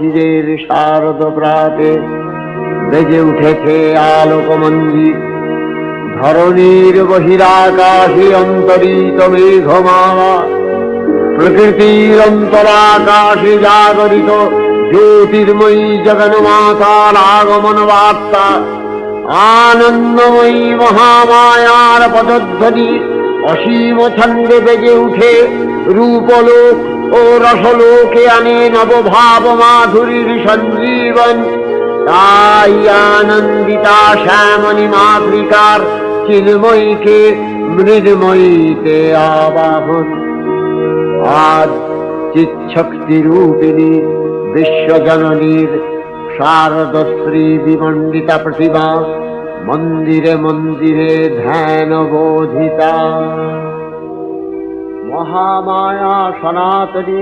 শিরের শারদ প্রাতে বেজে উঠেছে আলোকমঞ্জির। ধরণীর বহিরাকাশে অন্তরিত মেঘমালা, প্রকৃতির অন্তরাকাশে জাগরিত জ্যোতির্ময়ী জগন্মাতার আগমন বার্তা। আনন্দময়ী মহামায়ার পদধ্বনি অসীম ছন্দে বেজে উঠে রূপলোক ও রসলোকে আনে নবভাব মাধুরীর সঞ্জীবন। তাই আনন্দিতা শ্যামণী মাতৃকার চিন্ময়ীকে মৃন্ময়ীতে আবাহন। আজ চিৎশক্তি রূপিণী বিশ্বজননীর শারদশ্রী বিমণ্ডিতা প্রতিমা মন্দিরে মন্দিরে ধ্যান বোধিতা। মহামায়া সনাতনী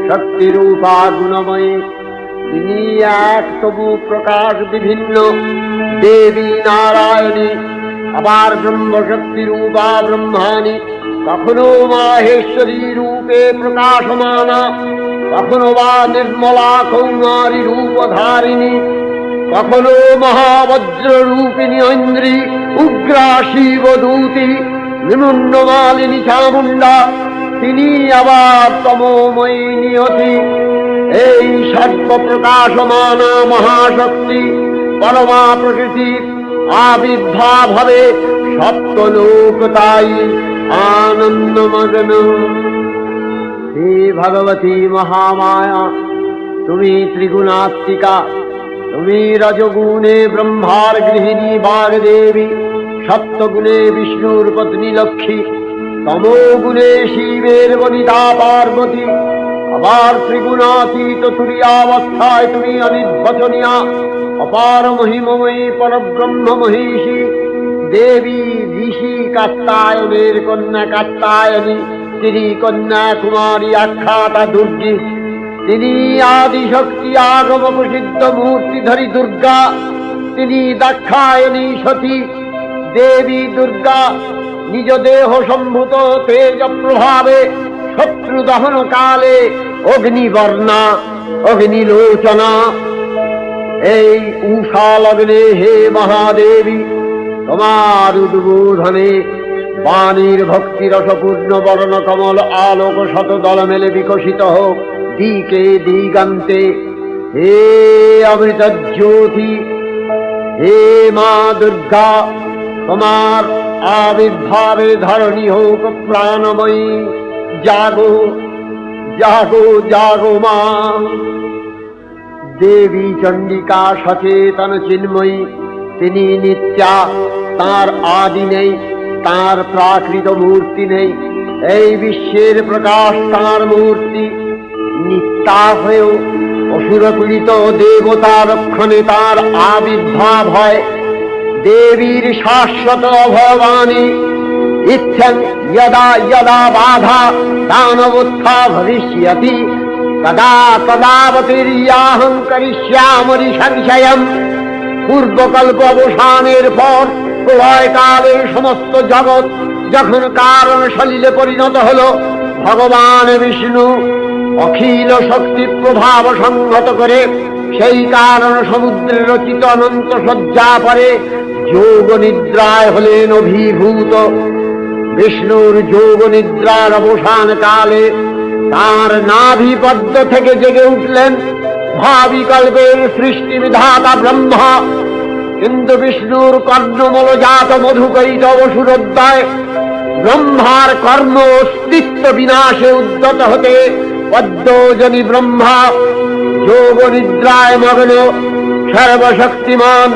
শক্তিরূপা গুণময়ী, তিনি এক তবু প্রকাশ বিভিন্ন দেবী নারায়ণী, আবার ব্রহ্মশক্তি রূপা ব্রহ্মাণী, কখনো মাহেশ্বরী রূপে প্রকাশমানা, কখনো বা নির্মলা কৌমারী রূপধারিণী, কখনো মহাবজ্র রূপিণী ঐন্দ্রী, উগ্রা শিবদূতি, নিমুন্নমালিনী চামুণ্ডা, তিনি আবার তমোময়ী নিয়তি। এই সর্বপ্রকাশমানা মহাশক্তি পরমা প্রকৃতির আবির্ভাব হবে সপ্তলোক তাই আনন্দমগ্ন। হে ভগবতী মহামায়া, তুমি ত্রিগুণাত্মিকা, তুমি রজগুণে ব্রহ্মার গৃহিণী বাগদেবী, সপ্তগুণে বিষ্ণুর পত্নী লক্ষ্মী, তমোগুণে শিবের বনিতা পার্বতী, আবার ত্রিগুণাতীত তুরীয়াবস্থায় তুমি অনির্বচনীয়া অপার মহিমময়ী পরব্রহ্ম মহিষী দেবী। ঋষি কাত্যায়নের কন্যা কাত্যায়নী, তিনি কন্যা কুমারী আখ্যাতা দুর্গী, তিনি আদিশক্তি আগম প্রসিদ্ধ মূর্তিধরী দুর্গা, তিনি দাক্ষায়ণী সতী দেবী দুর্গা। নিজ দেহ সম্ভূত তেজ প্রভাবে শত্রু দহন কালে অগ্নিবর্ণা অগ্নিলোচনা। এই উষা লগ্নে হে মহাদেবী, তোমার উদ্বোধনে বাণীর ভক্তি রসপূর্ণ বর্ণ কমল আলোক শত দল মেলে বিকশিত হোক দিকে দিগান্তে। হে অমৃত জ্যোতি, হে মা দুর্গা, তোমার আবির্ভাবে ধরণী হোক প্রাণময়ী। জাগো জাগো জাগো মা। দেবী চণ্ডিকা সচেতন চিন্ময়ী, তিনি নিত্যা, তার আদি নেই, তার প্রাকৃত মূর্তি নেই। এই বিশ্বের প্রকাশ তার মূর্তি। নিত্যা হয়েও অসুরপীড়িত দেবতা রক্ষণে তার আবির্ভাব হয়। দেবীর শাশ্বত ভবানী ইচ্ছন যদা যদা বাধা দানবোত্থা ভবিষ্যতি তদা তদাবতীর্যাহং করিষ্যামি সংশয়ম। পূর্বকল্প অবসানের পর প্রলয়কালে সমস্ত জগৎ যখন কারণ সলিলে পরিণত হল, ভগবান বিষ্ণু অখিল শক্তি প্রভাব সংহত করে সেই কারণ সমুদ্রে রচিত অনন্ত শয্যা পরে যোগ নিদ্রায় হলেন অভিভূত। বিষ্ণুর যোগ নিদ্রার অবসান কালে তার নাভিপদ্ম থেকে জেগে উঠলেন ভাবিকল্পের সৃষ্টি বিধাতা ব্রহ্মা। কিন্তু বিষ্ণুর কর্ণমলজাত মধুকৈত অসুরোদ্দয় ব্রহ্মার কর্ম অস্তিত্ব বিনাশে উদ্যত হতে পদ্মজনী ব্রহ্মা যোগ নিদ্রায় মগ্ন সর্বশক্তিমান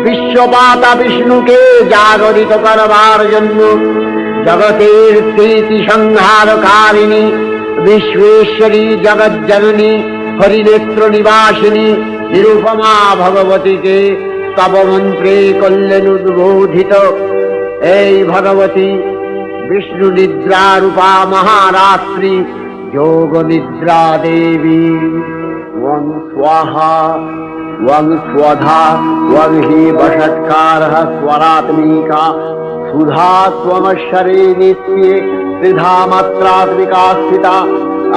বিশ্বপাতা বিষ্ণুকে জাগরিত করবার জন্য জগতের স্মৃতি সংহারকারিণী বিশ্বেশ্বরী জগজ্জননী হরিনেত্র নিবাসিনী নিরুপমা ভগবতীকে স্তব মন্ত্রে করলেন উদ্বোধিত। এই ভগবতী বিষ্ণু নিদ্রা রূপা মহারাত্রি যোগ নিদ্রা দেবী। ওং স্বাহা ওং স্বধা ওং হি বষৎকারः স্বরাত্মিকা সুধা ত্বমশ্বরে নিত্যে ত্রিধা মাত্রাত্মিকা স্থিতা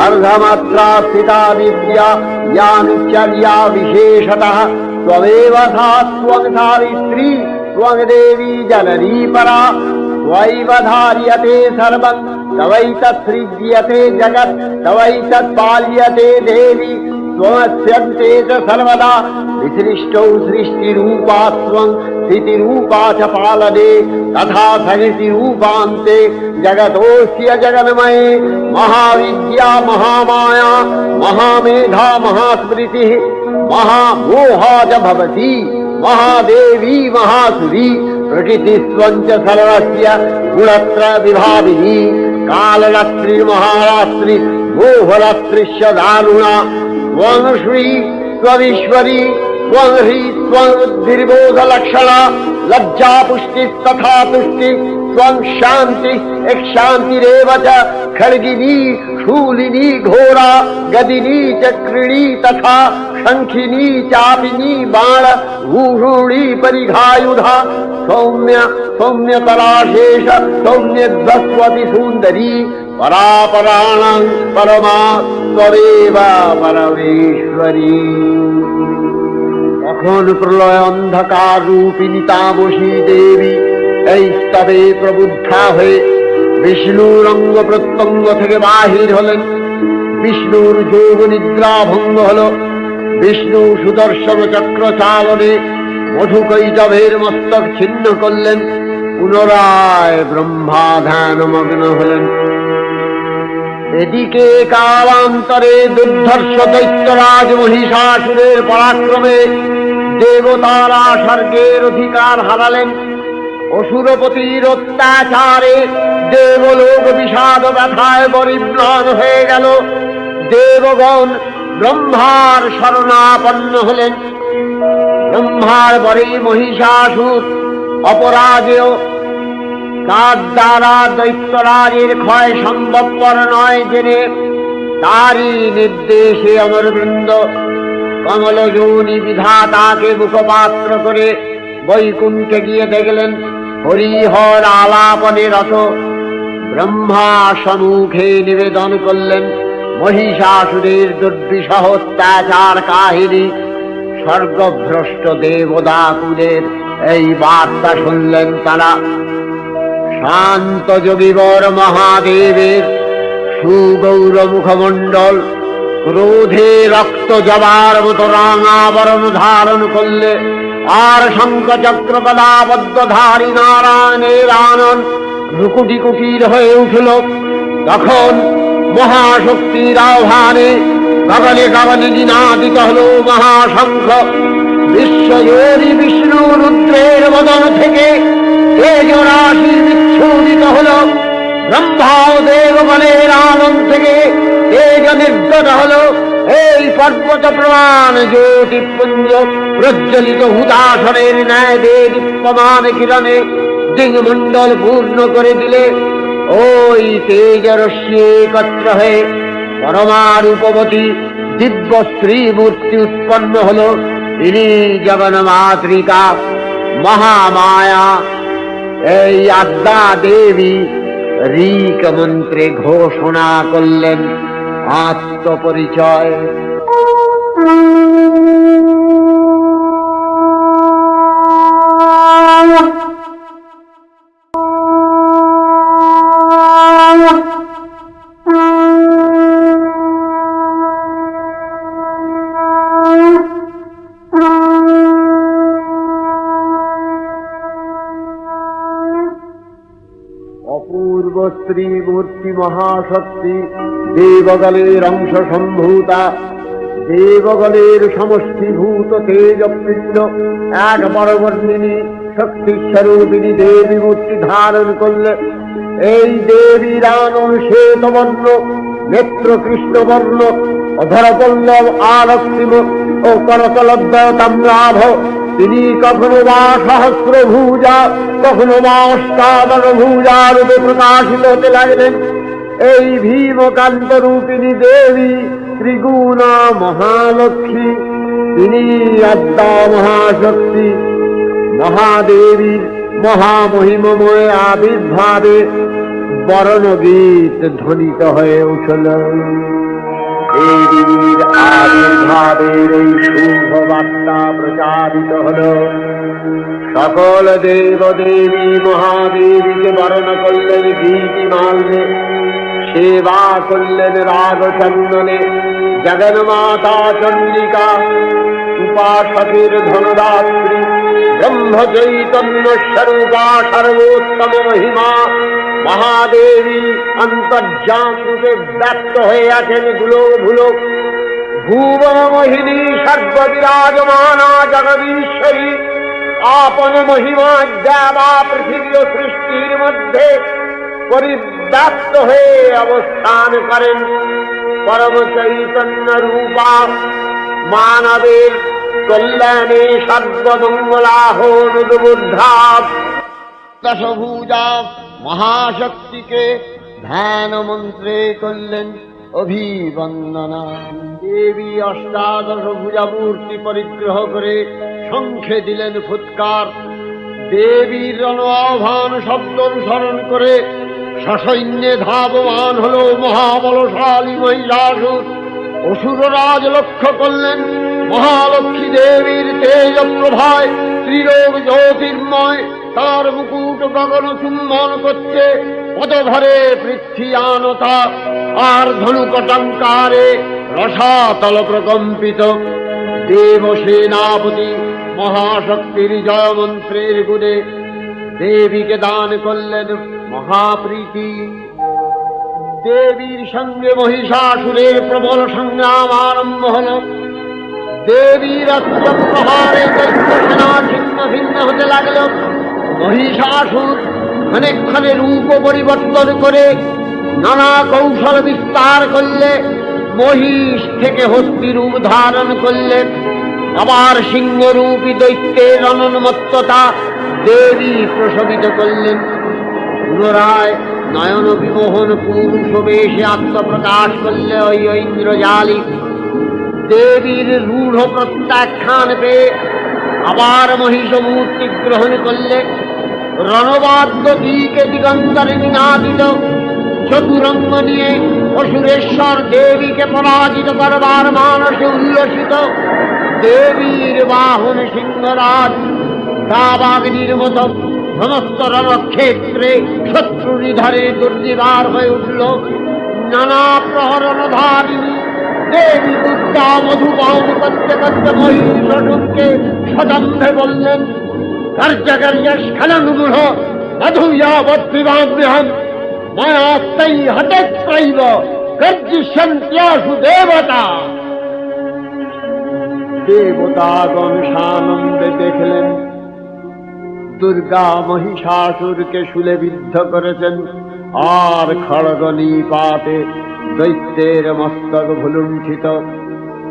अर्धमात्रा स्थिता विद्या यानुचर्या विशेषतः त्वमेव सा त्वं सावित्री त्वं देवी जननी परा त्वैव धार्यते सर्वं तवैतत्सृज्यते जगत् तवैतत्पाल्यते देवी त्वमस्यन्ते च सर्वदा विसृष्टौ सृष्टिरूपा त्वं स्थितिरूपा च पालने तथा सृष्टिरूपान्ते जगतोऽस्य जगन्मये महाविद्या महामाया महामेधा महास्मृतिः महामोहा च भवति महादेवी महासुरी प्रकृतिस्त्वं च सर्वस्य गुणत्रय विभाविनी कालरात्रि महारात्रि मोहरात्रिश्च दारुणा त्वं श्री त्वमीश्वरी त्वं ह्री त्वं बुद्धिर्बोधलक्षणा लज्जा पुष्टिस्तथा तुष्टि त्वं शान्ति शान्तिरेव च खड्गिनी शूलिनी घोरा गदिनी चक्रिणी तथा शंखिनी चापिनी बाण भूषुणी परिघायुधा सौम्य सौम्यतराशेष सौम्यध्वस्वति सुन्दरी परापराणां परमा त्वमेव परमेश्वरी। তখন প্রলয় অন্ধকার রূপিণী তামসী দেবী এই স্তবে প্রবুদ্ধা হয়ে বিষ্ণুর অঙ্গ প্রত্যঙ্গ থেকে বাহির হলেন। বিষ্ণুর যোগ নিদ্রা ভঙ্গ হল। বিষ্ণু সুদর্শন চক্র চালনে মধুকৈটভের মস্তক ছিন্ন করলেন। পুনরায় ব্রহ্মা ধ্যানমগ্ন হলেন। এদিকে কালান্তরে দুর্ধর্ষ দৈত্যরাজ মহিষাসুরের পরাক্রমে দেবতারা স্বর্গের অধিকার হারালেন। অসুরপতির অত্যাচারে দেবলোক বিষাদ ব্যথায় পরিম্লান হয়ে গেল। দেবগণ ব্রহ্মার শরণাপন্ন হলেন। ব্রহ্মার পরে মহিষাসুর অপরাজেয় তার দ্বারা দৈত্যরাজের ক্ষয় সম্ভবপর নয় জেনে তারই নির্দেশে অমরবৃন্দ কমলযোনি বিধাতাকে মুখপাত্র করে বৈকুণ্ঠে গিয়ে দেখলেন হরিহর আলাপনে রত। ব্রহ্মা সম্মুখে নিবেদন করলেন মহিষাসুরের দুর্বিষহ অত্যাচার কাহিনী। স্বর্গভ্রষ্ট দেবদাকুলের এই বার্তা শুনলেন তারা। শান্ত যোগীবর মহাদেবের সুগৌর মুখমণ্ডল ক্রোধে রক্ত জবার মতো রাঙাবরণ ধারণ করলে, আর শঙ্খ চক্র গদাবদ্ধধারী নারায়ণের আনন ভ্রুকুটি কুটির হয়ে উঠল। তখন মহাশক্তির আহ্বানে গগনে গগনে নিনাদিত হল মহাশঙ্খ। বিশ্বজোরি বিষ্ণু রুদ্রের বদন থেকে তেজরাশি বিচ্ছুরিত হল। ব্রহ্মা ও দেবগণের আনন্দ থেকে তেজ নির্গত হল। এই পর্বত প্রমাণ জ্যোতিপুঞ্জ প্রজ্বলিত হুতাসনের ন্যায় দীপ্যমান কিরণে দিগমণ্ডল পূর্ণ করে দিলে ওই তেজরশ্মি একত্র হয়ে পরমারূপবতী দিব্য স্ত্রী মূর্তি উৎপন্ন হল। তিনি জগন্মাতৃকা মহামায়া। এই আদ্যা দেবী ঋক মন্ত্রে ঘোষণা করলেন আত্মপরিচয়। অপূর্ব স্ত্রী মূর্তি মহাশক্তি, দেবগণের অংশ সম্ভূতা, দেবগণের সমষ্টিভূত তেজপিণ্ড এক বরবর্ণিনী শক্তিস্বরূপিণী দেবী মূর্তি ধারণ করলে। এই দেবীর আনন শ্বেতবর্ণ, নেত্র কৃষ্ণবর্ণ, অধরপল্লব আরক্তিম ও করতলদ্বয় তাম্রাভ। তিনি কখনো বা সহস্র ভুজা, কখনো বা অষ্টাদশ ভুজা রূপে প্রকাশিত হতে লাগলেন। এই ভীমকান্ত রূপিণী দেবী ত্রিগুণা মহালক্ষ্মী। তিনি আদ্যা মহাশক্তি। মহাদেবীর মহামহিমময় আবির্ভাবে বরণগীত ধ্বনিত হয়ে উঠল। দেবীর আবির্ভাবের এই শুভ বার্তা প্রচারিত হল। সকল দেব দেবী মহাদেবীকে বরণ করলেন গীতিমাল্যে, সেবা করলেন রাগচন্দনে। জগন্মাতা চন্ডিকা, উপাসকের ধনদাত্রী, ব্রহ্ম চৈতন্য স্বরূপা, সর্বোত্তম মহিমা মহাদেবী অন্তর্যাম রূপে ব্যক্ত হয়ে আছেন গুলোক ভুলোক। ভুবন মোহিনী সর্ববিরাজমানা জগদীশ্বরী আপন মহিমা দেবা পৃথিবী ও সৃষ্টির মধ্যে পরিব্যাপ্ত হয়ে অবস্থান করেন। পরম চৈতন্য রূপা মানবের কল্যাণে সর্বমঙ্গলাহনুদ্বুদ্ধা দশভুজা মহাশক্তিকে ধ্যান মন্ত্রে করলেন অভিবন্দনা। দেবী অষ্টাদশ ভুজা মূর্তি পরিগ্রহ করে শঙ্খে দিলেন ফুৎকার। দেবীর রণ আহ্বান শব্দ অনুসরণ করে সসৈন্যে ধাবমান হল মহাবলশালী মহিষাসুর। অসুররাজ লক্ষ্য করলেন মহালক্ষ্মী দেবীর তেজ প্রভায় ত্রিলোক জ্যোতির্ময়, তার মুকুট গগন চুম্বন করছে, পদভরে পৃথ্বীয়ানতা আর ধনুকটঙ্কারে রসাতল প্রকম্পিত। দেব সেনাপতি মহাশক্তির জয় মন্ত্রের গুণে দেবীকে দান করলেন মহাপ্রীতি। দেবীর সঙ্গে মহিষাসুরের প্রবল সংগ্রাম আরম্ভ হল। দেবীর অস্ত্র প্রহারে দৈত্য সেনা ছিন্ন ভিন্ন হতে লাগল। মহিষাসুর ক্ষণে রূপ পরিবর্তন করে নানা কৌশল বিস্তার করলে, মহিষ থেকে হস্তি রূপ ধারণ করলে। আবার সিংহরূপী দৈত্যের অনন্মত্ততা দেবী প্রশমিত করলেন। পুনরায় নয়ন বিমোহন পুরুষ বেশে আত্মপ্রকাশ করলে ওই ইন্দ্রজালী। দেবীর রূঢ় প্রত্যাখ্যান পেয়ে আবার মহিষ মূর্তি গ্রহণ করলে। রণবাদ্য দিকে দিগন্তরে নিনাদিত চতুরঙ্গ নিয়ে অসুরেশ্বর দেবীকে পরাজিত করবার মানসে উল্লসিত। দেবীর বাহন সিংহরাজ দাবাগ্নির মতো সমস্ত রণক্ষেত্রে শত্রু নিধনে দুর্নিবার হয়ে উঠল। নানা প্রহরণধারিণী দেবী দুর্গা মধুপান করতে করতে মহিষাসুরকে সদম্ভে বললেন, কার্যকার্যস্খলনমূঢ় মধুয়াবদ্বিবাম্যহম মায়াস্তৈ হতত্রৈব গর্জিষ্যন্ত্যাসু দেবতা। দেবতাগণ সানন্দে দেখলেন দুর্গা মহিষাসুরকে শূলে বিদ্ধ করেছেন, আর খড়গ নিপাতে দৈত্যের মস্তক ভুলুণ্ঠিত।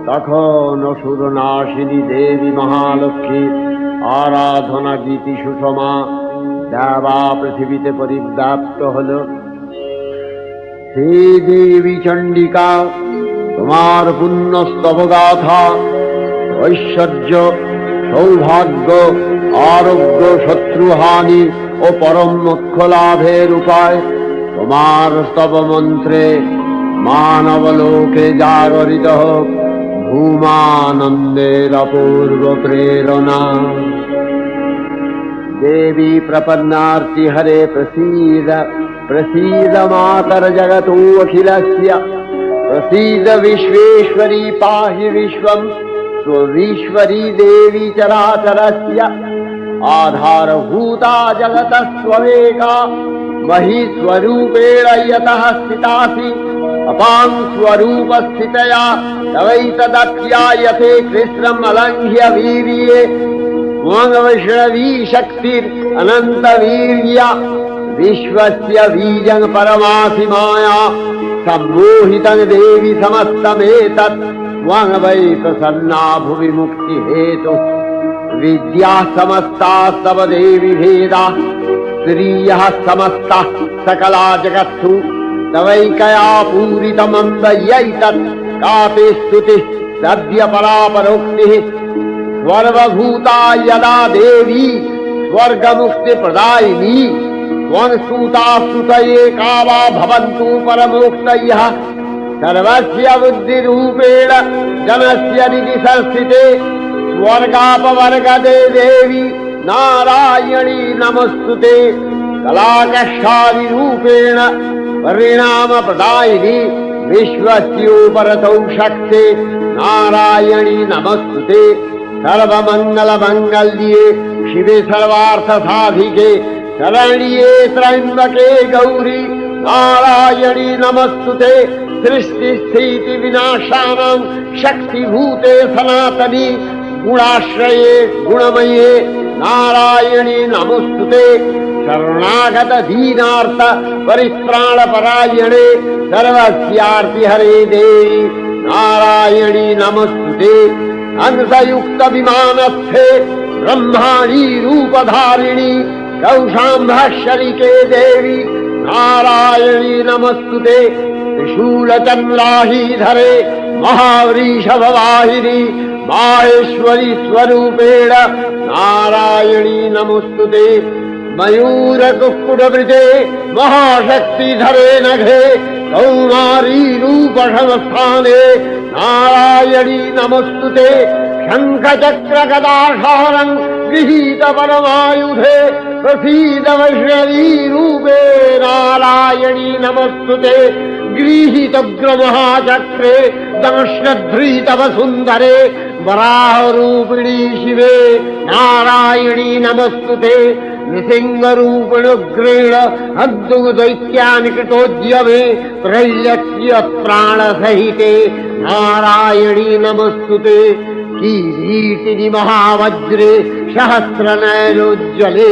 তখন অসুর নাশিনী দেবী মহালক্ষ্মীর আরাধনা গীতি সুষমা দেবা পৃথিবীতে পরিব্যাপ্ত হল। হে দেবী চণ্ডিকা, তোমার পুণ্য স্তবগাথা, ঐশ্বর্য, সৌভাগ্য, আরোগ্য, শত্রুহানি ও পরম মোক্ষ লাভের উপায় তোমার স্তব মন্ত্রে মানবলোকে জাগরিত হোক ভূমানন্দের অপূর্ব প্রেরণা। देवी प्रपन्नार्ति हरे प्रसीद प्रसीद मातर जगतो अखिलस्य प्रसीद विश्वेश्वरी पाहि विश्वं स्वविश्वरी देवी चराचरस्य आधारभूता जगतस्त्वमेका मही स्वरूपेण यतः स्थितासि अपां स्वरूपस्थितया तवैतदप्यायते कृष्णम् अलङ्घ्य वीर्ये वैष्णवी शक्तिर् अनंत वीर्य विश्वस्य बीजं परमासि माया सम्मोहितं देवी समस्तमेतत् त्वं वै प्रसन्ना भुवि मुक्ति हेतु विद्या समस्तास्तव देवी भेदा श्रियः समस्ताः सकला जगत्सु तवैकया पूरितमन्दयैतत् कापि स्तुतिः सद्य परापरोक्तिः सर्वभूता यदा देवी स्वर्ग मुक्ति प्रदायिनी त्वं स्तुतास्तुतये का वा भवन्तु परमोक्तयः सर्वस्य बुद्धिरूपेण जनस्य निधि संस्थिते स्वर्गापवर्गदे देवी नारायणी नमस्तुते कलाकक्षादिरूपेण परिणामप्रदायिनी विश्वस्योपरतौ शक्ते नारायणी नमस्तुते सर्वमङ्गलमङ्गल्ये शिवे सर्वार्थसाधिके शरण्ये त्र्यम्बके गौरी नारायणी नमस्तुते सृष्टिस्थितिविनाशानां शक्तिभूते सनातनी गुणाश्रये गुणमये नारायणी नमस्तुते शरणागत दीनार्थ परित्राणपरायणे सर्वस्यार्तिहरे देवी नारायणी नमस्तुते हंसयुक्त विमानस्थे ब्रह्माणी रूपधारिणी कौशाम्भशरिके देवी नारायणी नमस्तुते त्रिशूलचन्द्राहीधरे महावृषभवाहिनी माहेश्वरी स्वरूपेण नारायणी नमस्तुते मयूरकुक्कुटवृते महाशक्तिधरे नघे कौमारी रूपसंस्थाने नारायणी नमस्तुते शङ्खचक्रगदाधारं गृहीत परमायुधे प्रसीद वैष्णवी रूपे नारायणी नमस्तुते गृहीतग्रमहाचक्रे दंश्रध्रीत वसुन्धरे वराहरूपिणी शिवे नारायणी नमस्तुते नृसिंहरूपिणुग्रेण हद्दुदैत्यानि कृतोद्यमे त्रैलक्ष्य प्राणसहिते नारायणी नमस्तुते किरीटिनि महावज्रे सहस्रनयनोज्ज्वले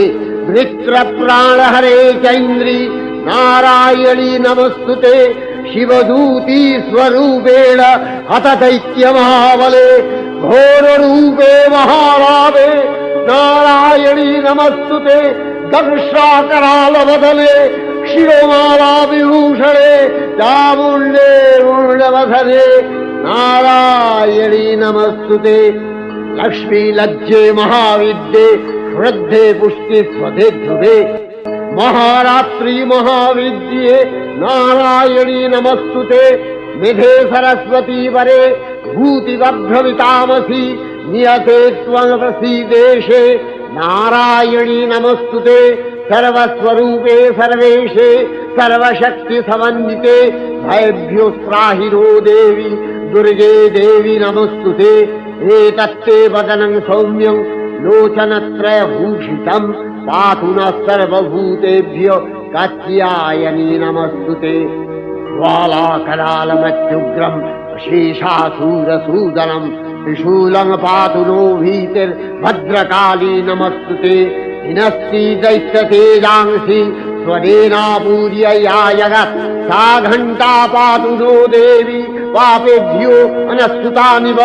वृत्रप्राणहरे चैन्द्री नारायणी नमस्तुते शिवदूती स्वरूपेण हतदैत्यमहाबले घोररूपे महारावे नारायणी नमस्तुते दंशाकरालवदने शिरोमाला विभूषणे चामुण्डे मुण्डवसने नारायणी नमस्तुते लक्ष्मी लज्जे महाविद्ये श्रद्धे पुष्टि स्वधे ध्रुवे महारात्रि महाविद्ये नारायणी नमस्तुते निधे सरस्वती वरे भूतिवभ्रमितामसि नियते त्वं प्रसीदेशे नारायणी नमस्तुते सर्वस्वरूपे सर्वेशे सर्वशक्ति समन्विते भयभ्योस्त्राहिनो देवी दुर्गे देवी नमस्तुते एतत्ते वदनं सौम्यं लोचनत्रयभूषितं पातु नः सर्वभूतेभ्यो कात्यायनी नमस्तुते ज्वालाकरालमत्युग्रं शेषासूरसूदनं त्रिशूलं पातु नो भीतिर्भद्रकाली नमस्तुते हिनस्ति दैत्यतेजांसि स्वदेनापूर्य या जगत् सा घण्टा पातु नो देवी पापेभ्यो अनस्तुतानिव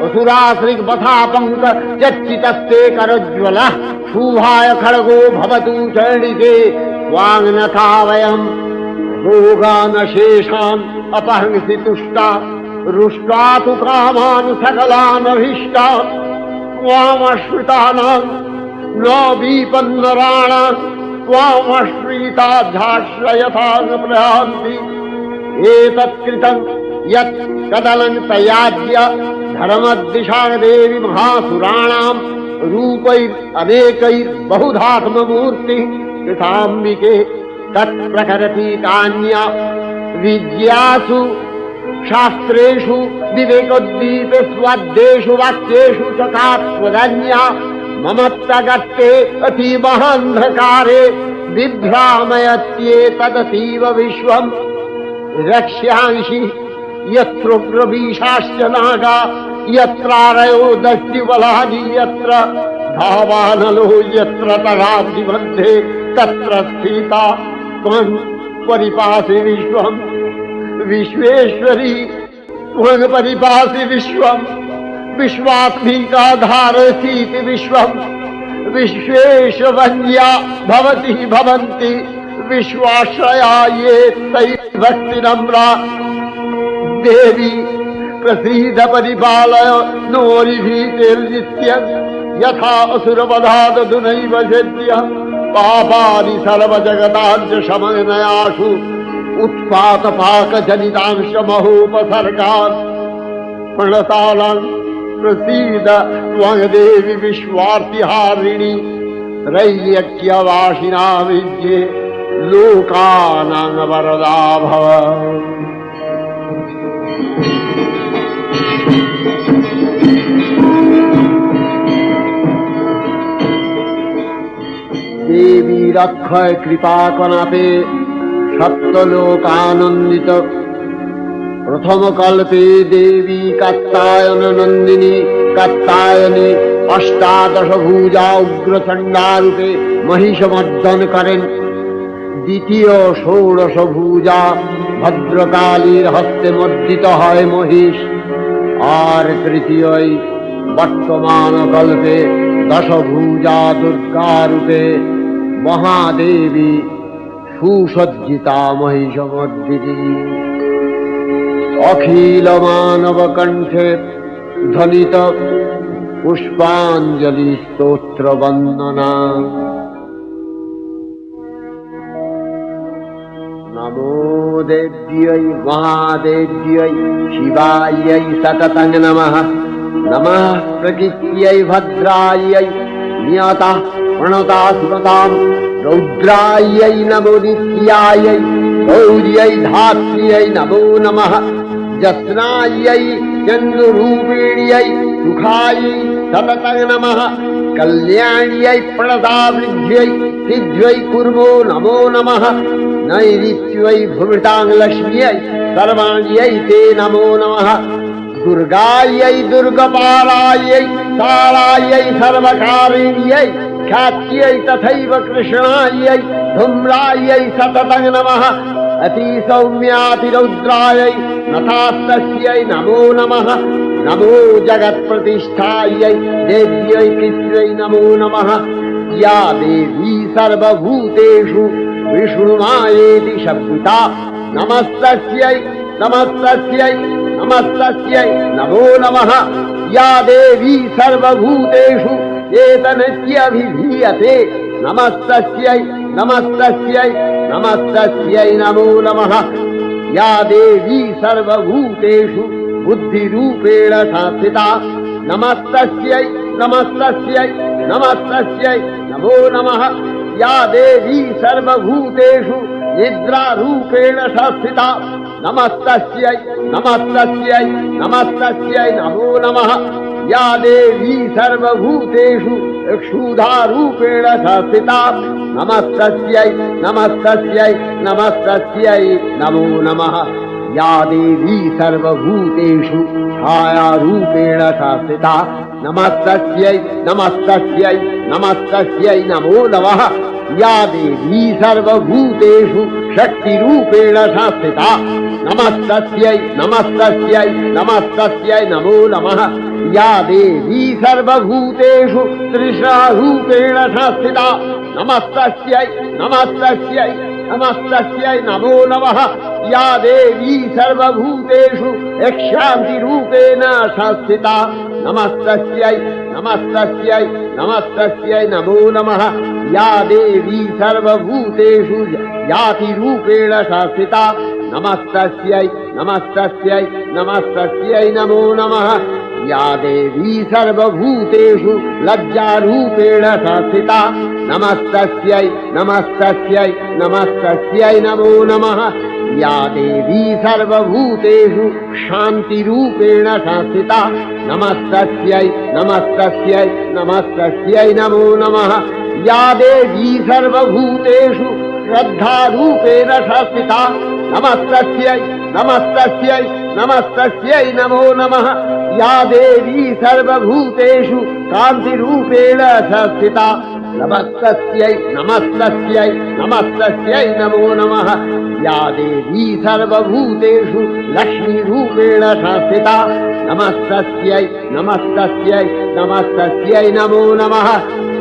असुराश्रिवथा पङ्क चच्चितस्ते करज्ज्वलः शुभाय खड्गो भवतु चण्डिके स्वाङ्नथा वयम् रोगानशेषान् अपहंसि तुष्टा रुष्टा तु कामान् सकलानभीष्टान् त्वामश्रितानां न विपन्नराणां त्वामश्रिताध्याश्रयथान् प्रयान्ति एतत्कृतं यत् कदलं तयाज्य धर्मद्दिशा देवी महासुराणां रूपैरनेकैर्बहुधात्ममूर्तिः कृताम्बिके तत्प्रकरति तान्या विद्यासु शास्त्रेषु विवेकोद्दीपे स्वाद्येषु वाक्येषु च कात्वदन्या ममत्तगत्ते अतीमहान्धकारे बिभ्रामयत्येतदतीव विश्वम् रक्ष्यांसि यत्रोग्रवीशाश्च नागा यत्रारयो दष्टिबलानि यत्र धावानलो यत्र तराब्धिमध्ये तत्र स्थिता त्वं परिपासि विश्वम् विश्वेश्वरी त्वं परिपासि विश्वम् विश्वात्मिका धारसीति विश्वम् विश्वेशवन्या भवति भवन्ति विश्वाश्रया ये तै भक्तिनम्रा देवी प्रसीद परिपालय नोरिभीतिर्नित्यं यथा असुरवधादधुनैव सेद्यः पापानि सर्वजगताञ्च शमनयासु उत्पातपाकजनितांश महोपसर्गान् प्रणतानां प्रसीद त्वं देवि विश्वार्तिहारिणि त्रैलोक्यवासिना विद्ये लोकानां वरदा भव। देवी रक्षय कृपा कनापे सप्तलोकानंदित प्रथम कल्पे देवी कात्यायन नंदिनी कात्यायनी अष्टादश भुजा उग्रचंडा रूपे महिषमर्दन करें। द्वितीय षोडश भुजा भद्रकालीर हस्ते मर्दित है महिष। और तृतीय वर्तमान कल्पे दश भुजा दुर्गा रूपे महादेवी सुसज्जिता महिषमर्दिनी। अखिल मानव कंठे ध्वनित पुष्पांजलि स्तोत्र वंदना। नमो देव्यै महादेव्यै शिवायै सततं नमः। नमः प्रकृत्यै भद्रायै नियता प्रणता सुमतां रौद्रायै नमो नित्यायै गौर्यै धात्र्यै नमो नमः। जस्नायै चन्द्ररूपिण्यै सुखायै सततं नमः। कल्याण्यै प्रणतावृद्ध्यै सिद्ध्यै कुर्मो नमो नमः। नैऋत्यै भूमितां लक्ष्म्यै सर्वाण्यै ते नमो नमः। दुर्गायै दुर्गपालायै तारायै सर्वकारिण्यै ख्यात्यै तथैव कृष्णायै धूम्रायै सततं नमः। अतिसौम्यातिरौद्रायै नथास्तस्यै नमो नमः। नमो जगत्प्रतिष्ठायै देव्यै कृत्यै नमो नमः। या देवी सर्वभूतेषु विष्णुमायेति शब्दिता नमस्तस्यै नमस्तस्यै नमस्तस्यै नमो नमः। या देवी सर्वभूतेषु चेतनस्यभिधीयते नमस्तस्यै नमस्तस्यै नमस्तस्यै नमो नमः। या देवी सर्वभूतेषु बुद्धिरूपेण संस्थिता नमस्तस्यै नमस्तस्यै नमस्तस्यै नमो नमः। या देवी सर्वभूतेषु निद्रारूपेण संस्थिता नमस्तस्यै नमस्तस्यै नमस्तस्यै नमो नमः। या देवी सर्वभूतेषु क्षुधारूपेण संस्थिता नमस्तस्यै नमस्तस्यै नमस्तस्यै नमो नमः। या देवी सर्वभूतेषु छायारूपेण संस्थिता नमस्तस्यै नमस्तस्यै नमस्तस्यै नमो नमः। या देवी सर्वभूतेषु शक्तिरूपेण संस्थिता नमस्तस्यै नमस्तस्यै नमस्तस्यै नमो नमः। या देवी सर्वभूतेषु तृष्णारूपेण संस्थिता नमस्तस्यै नमस्तस्यै नमस्तस्यै नमो नमः। या देवी सर्वभूतेषु शान्तिरूपेण संस्थिता नमस्तस्यै नमस्तस्यै नमस्तस्यै नमो नमः। या देवी सर्वभूतेषु जातिरूपेण संस्थिता नमस्तस्यै नमस्तस्यै नमस्तस्यै नमो नमः। या देवी सर्वभूतेषु लज्जारूपेण संस्थिता नमस्तस्यै नमस्तस्यै नमस्तस्यै नमो नमः। या देवी सर्वभूतेषु शान्तिरूपेण संस्थिता नमस्तस्यै नमस्तस्यै नमस्तस्यै नमो नमः। या देवी सर्वभूतेषु श्रद्धारूपेण संस्थिता नमस्तस्यै नमस्तस्यै नमस्तस्यै नमो नमः। या देवी सर्वभूतेषु कान्तिरूपेण संस्थिता नमस्तस्यै नमस्तस्यै नमस्तस्यै नमो नमः। या देवी सर्वभूतेषु लक्ष्मीरूपेण संस्थिता नमस्तस्यै नमस्तस्यै नमस्तस्यै नमो नमः।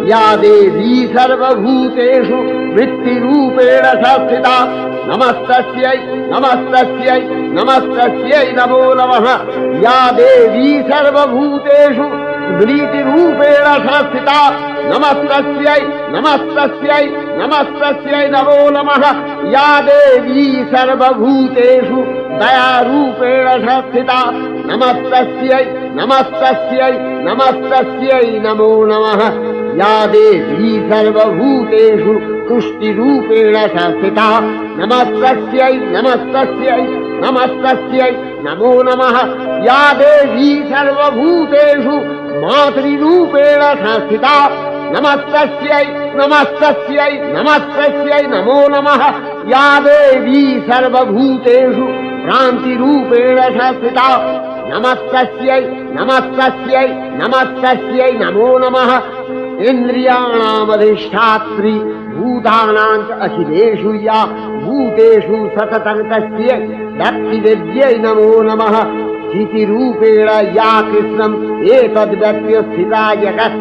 या देवी सर्वभूतेषु वृत्तिरूपेण संस्थिता नमस्तस्यै नमस्तस्यै नमस्तस्यै नमो नमः। या देवी सर्वभूतेषु स्मृतिरूपेण संस्थिता नमस्तस्यै नमस्तस्यै नमस्तस्यै नमो नमः या देवी सर्वभूतेषु दयारूपेण संस्थिता नमस्तस्यै नमस्तस्यै नमस्तस्यै नमो नमः या देवी सर्वभूतेषु तुष्टिरूपेण संस्थिता नमस्तस्यै नमस्तस्यै नमस्तस्यै नमो नमः या देवी सर्वभूतेषु मातृरूपेण संस्थिता नमस्तस्यै नमस्तस्यै नमस्तस्यै नमो नमः या देवी सर्वभूतेषु भ्रान्तिरूपेण संस्थिता नमस्तस्यै नमस्तस्यै नमस्तस्यै नमो नमः इन्द्रियाणामधिष्ठात्री भूतानां च अखिलेषु या भूतेषु सततं तस्यै भक्तिवेद्यै नमो नमः चितिरूपेण या कृष्णम् एतद्व्यप्य स्थिता जगत्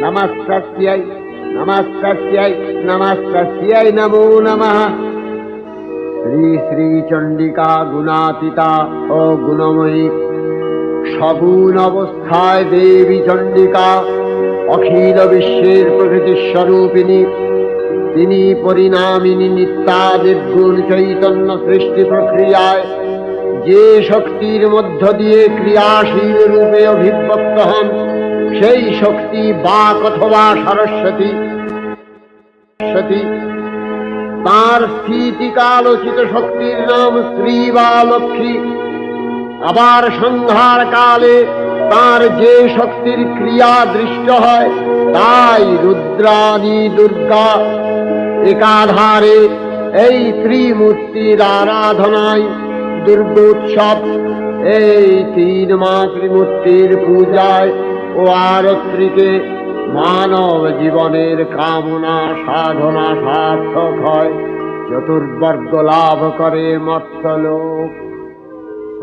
नमस्तस्यै नमस्तस्यै नमस्तस्यै नमो नमः श्री श्री चंडिका गुणातीता अगुणमयी सगुण अवस्थाय देवी चंडिका अखिल विश्वेर प्रकृति स्वरूपिणी তিনি পরিণামিনী নিত্যা নির্গুণ চৈতন্য সৃষ্টি প্রক্রিয়ায় যে শক্তির মধ্য দিয়ে ক্রিয়াশীল রূপে অভিব্যক্ত হন সেই শক্তি বাক অথবা সরস্বতী তার স্থিতিকালোচিত শক্তির নাম শ্রী বা লক্ষ্মী। আবার সংহার কালে তার যে শক্তির ক্রিয়া দৃষ্ট হয় তাই রুদ্রাণী দুর্গা। একাধারে এই ত্রিমূর্তির আরাধনায় দুর্গোৎসব, এই তিন মাতৃমূর্তির পূজায় ও আরত্রিকে মানব জীবনের কামনা সাধনা সার্থক হয়, চতুর্বর্গ লাভ করে মর্ত্যলোক।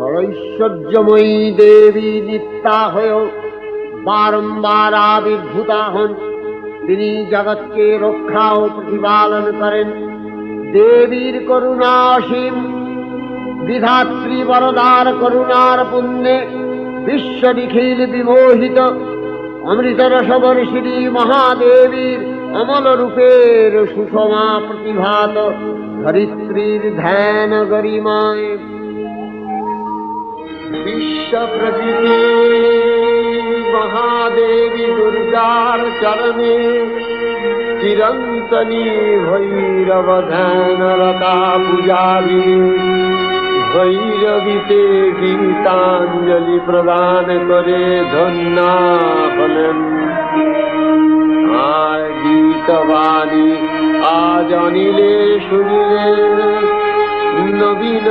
ঐশ্বর্যময়ী দেবী নিত্যা হয়েও বারম্বার আবির্ভূতা হন। তিনি জগৎকে রক্ষা ও প্রতিপালন করেন। দেবীর করুণা অসীম, বিধাত্রী বরদার করুণার পুণ্যে বিশ্ব নিখিল বিমোহিত। অমৃতরসবর্ষিণী মহাদেবীর অমল রূপের সুষমা প্রতিভাত ধরিত্রীর ধ্যান গরিমায় বিশ্ব প্রকৃতি মহাদেবী দুর্গার চরণে চিরন্তনী ভৈরব ধ্যানরতা পূজাবি ভৈরবীতে গীতাঞ্জলি প্রদান করে ধন্যা হলেন। আর গীতবাণী আজ অনিলে শুনিলে নবীন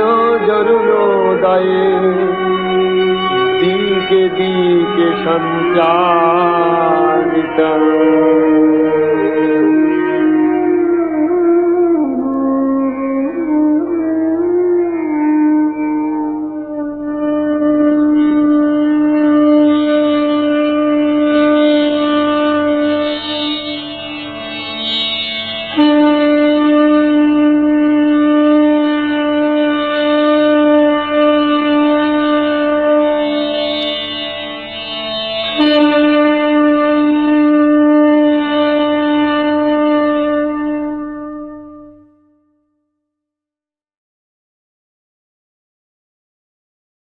জরুণোদয়ে দিকে দিকে সঞ্চারিত।